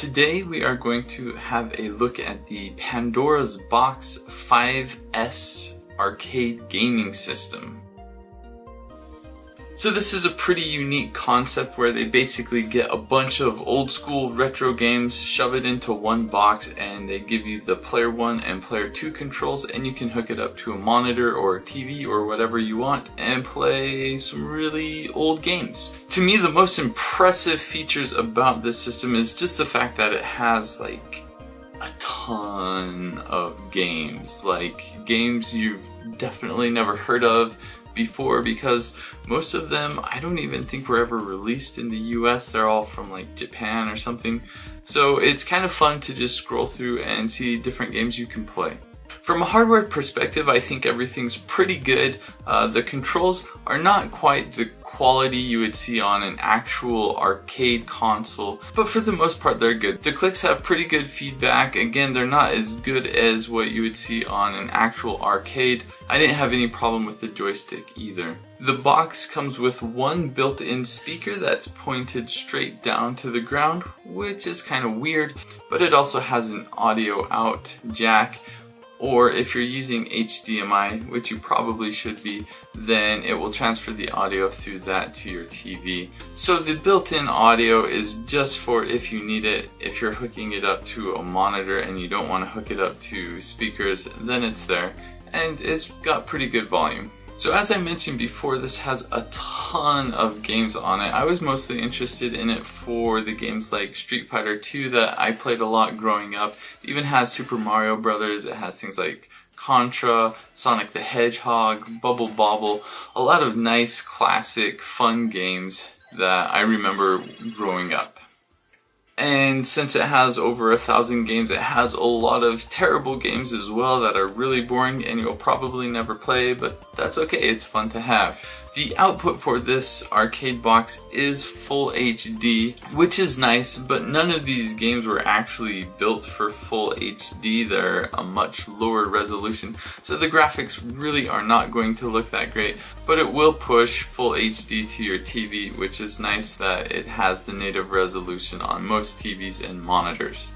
today we are going to have a look at the Pandora's Box 5S arcade gaming system. So this is a pretty unique concept where they basically get a bunch of old school retro games, shove it into one box, and they give you the player 1 and player 2 controls, and you can hook it up to a monitor or a TV or whatever you want and play some really old games. To me, the most impressive features about this system is just the fact that it has like a ton of games, like games you've definitely never heard of before, because most of them I don't even think were ever released in the US. They're all from like Japan or something. So it's kind of fun to just scroll through and see different games you can play. From a hardware perspective, I think everything's pretty good. The controls are not quite the quality you would see on an actual arcade console, but for the most part they're good. The clicks have pretty good feedback. Again, they're not as good as what you would see on an actual arcade. I didn't have any problem with the joystick either. The box comes with one built-in speaker that's pointed straight down to the ground, which is kind of weird, but it also has an audio out jack. Or if you're using HDMI, which you probably should be, then it will transfer the audio through that to your TV. So the built-in audio is just for if you need it. If you're hooking it up to a monitor and you don't want to hook it up to speakers, then it's there. And it's got pretty good volume. So as I mentioned before, this has a ton of games on it. I was mostly interested in it for the games like Street Fighter 2 that I played a lot growing up. It even has Super Mario Brothers. It has things like Contra, Sonic the Hedgehog, Bubble Bobble. A lot of nice, classic, fun games that I remember growing up. And since it has over 1,000 games, it has a lot of terrible games as well that are really boring and you'll probably never play, but that's okay, it's fun to have. The output for this arcade box is full HD, which is nice, but none of these games were actually built for full HD. They're a much lower resolution, so the graphics really are not going to look that great, but it will push full HD to your TV, which is nice that it has the native resolution on most TVs and monitors.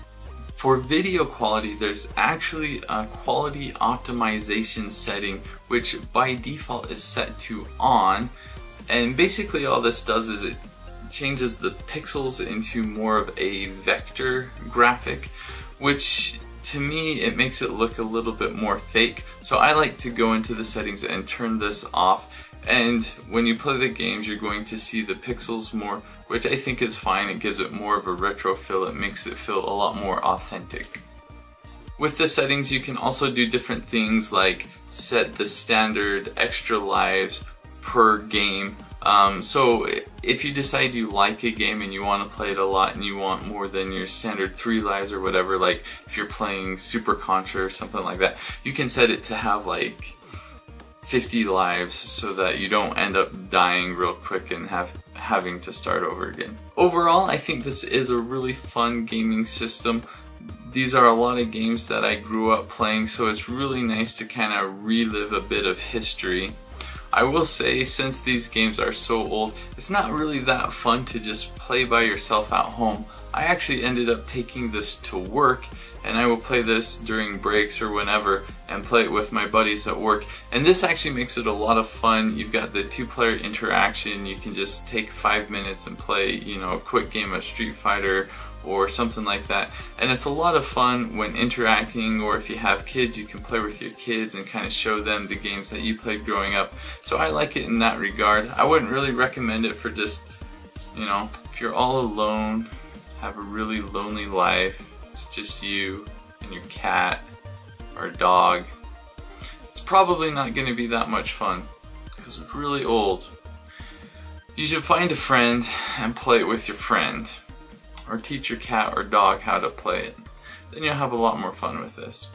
For video quality, there's actually a quality optimization setting which by default is set to on, and basically all this does is it changes the pixels into more of a vector graphic, which to me it makes it look a little bit more fake. So I like to go into the settings and turn this off, and when you play the games you're going to see the pixels more, which I think is fine. It gives it more of a retro feel. It makes it feel a lot more authentic. With the settings you can also do different things like set the standard extra lives per game. So if you decide you like a game and you want to play it a lot and you want more than your standard 3 lives or whatever, like if you're playing Super Contra or something like that, you can set it to have like 50 lives so that you don't end up dying real quick and having to start over again. Overall, I think this is a really fun gaming system. These are a lot of games that I grew up playing, so it's really nice to kind of relive a bit of history. I will say, since these games are so old, it's not really that fun to just play by yourself at home. I actually ended up taking this to work, and I will play this during breaks or whenever and play it with my buddies at work. And this actually makes it a lot of fun. You've got the 2-player interaction. You can just take 5 minutes and play, you know, a quick game of Street Fighter or something like that. And it's a lot of fun when interacting, or if you have kids, you can play with your kids and kind of show them the games that you played growing up. So I like it in that regard. I wouldn't really recommend it for just, you know, if you're all alone, have a really lonely life, it's just you and your cat or dog, it's probably not going to be that much fun because it's really old. You should find a friend and play it with your friend, or teach your cat or dog how to play it. Then you'll have a lot more fun with this.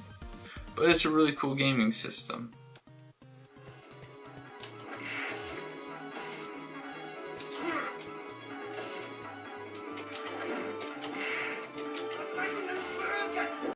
But it's a really cool gaming system.